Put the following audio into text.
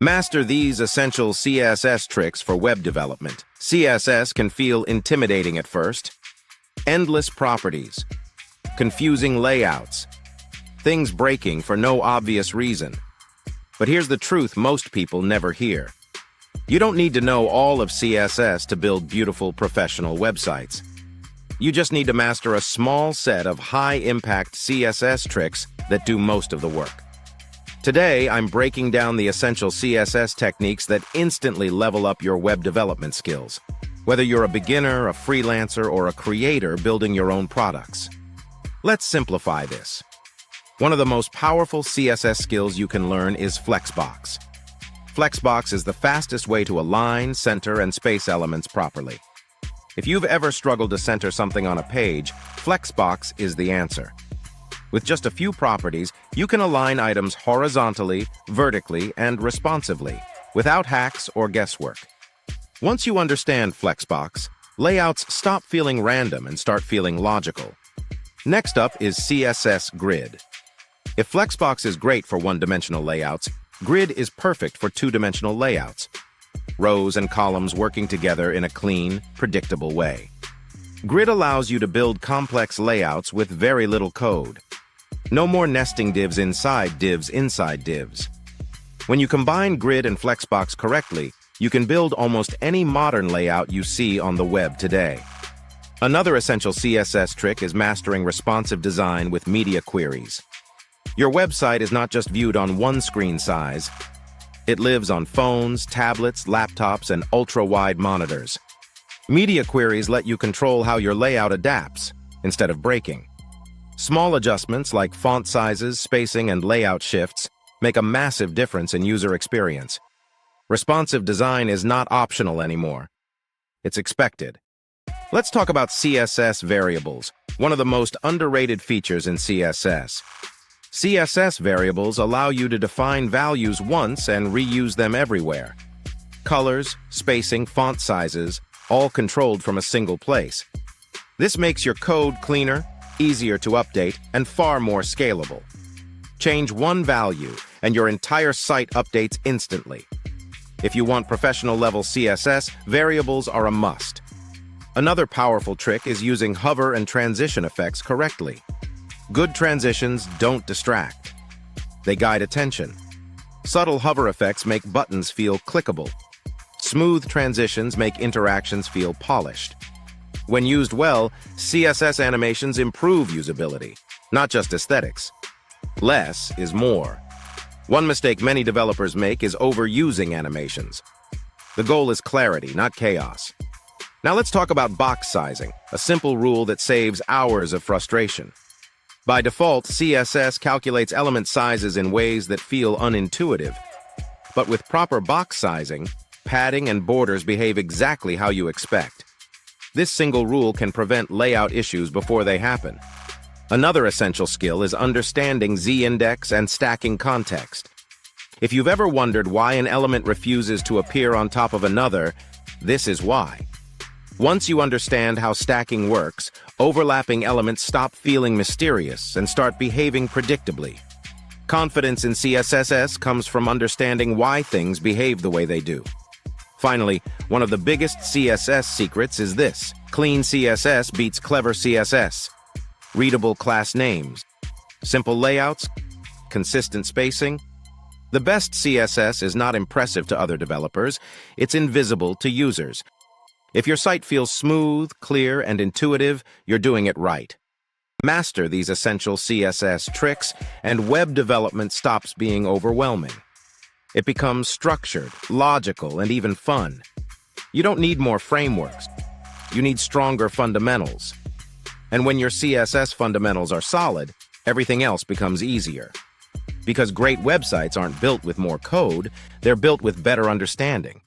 Master these essential CSS tricks for web development. CSS can feel intimidating at first. Endless properties, confusing layouts, things breaking for no obvious reason. But here's the truth most people never hear. You don't need to know all of CSS to build beautiful professional websites. You just need to master a small set of high-impact CSS tricks that do most of the work. Today, I'm breaking down the essential CSS techniques that instantly level up your web development skills, whether you're a beginner, a freelancer, or a creator building your own products. Let's simplify this. One of the most powerful CSS skills you can learn is Flexbox. Flexbox is the fastest way to align, center, and space elements properly. If you've ever struggled to center something on a page, Flexbox is the answer. With just a few properties, you can align items horizontally, vertically, and responsively, without hacks or guesswork. Once you understand Flexbox, layouts stop feeling random and start feeling logical. Next up is CSS Grid. If Flexbox is great for one-dimensional layouts, Grid is perfect for two-dimensional layouts. Rows and columns working together in a clean, predictable way. Grid allows you to build complex layouts with very little code. No more nesting divs inside divs. When you combine Grid and Flexbox correctly, you can build almost any modern layout you see on the web today. Another essential CSS trick is mastering responsive design with media queries. Your website is not just viewed on one screen size. It lives on phones, tablets, laptops, and ultra-wide monitors. Media queries let you control how your layout adapts, instead of breaking. Small adjustments like font sizes, spacing, and layout shifts make a massive difference in user experience. Responsive design is not optional anymore. It's expected. Let's talk about CSS variables, one of the most underrated features in CSS. CSS variables allow you to define values once and reuse them everywhere. Colors, spacing, font sizes, all controlled from a single place. This makes your code cleaner, easier to update, and far more scalable. Change one value, and your entire site updates instantly. If you want professional-level CSS, variables are a must. Another powerful trick is using hover and transition effects correctly. Good transitions don't distract. They guide attention. Subtle hover effects make buttons feel clickable. Smooth transitions make interactions feel polished. When used well, CSS animations improve usability, not just aesthetics. Less is more. One mistake many developers make is overusing animations. The goal is clarity, not chaos. Now let's talk about box sizing, a simple rule that saves hours of frustration. By default, CSS calculates element sizes in ways that feel unintuitive. But with proper box sizing, padding and borders behave exactly how you expect. This single rule can prevent layout issues before they happen. Another essential skill is understanding z-index and stacking context. If you've ever wondered why an element refuses to appear on top of another, this is why. Once you understand how stacking works, overlapping elements stop feeling mysterious and start behaving predictably. Confidence in CSS comes from understanding why things behave the way they do. Finally, one of the biggest CSS secrets is this: clean CSS beats clever CSS. Readable class names, simple layouts, consistent spacing. The best CSS is not impressive to other developers, it's invisible to users. If your site feels smooth, clear, and intuitive, you're doing it right. Master these essential CSS tricks, and web development stops being overwhelming. It becomes structured, logical, and even fun. You don't need more frameworks. You need stronger fundamentals. And when your CSS fundamentals are solid, everything else becomes easier. Because great websites aren't built with more code, they're built with better understanding.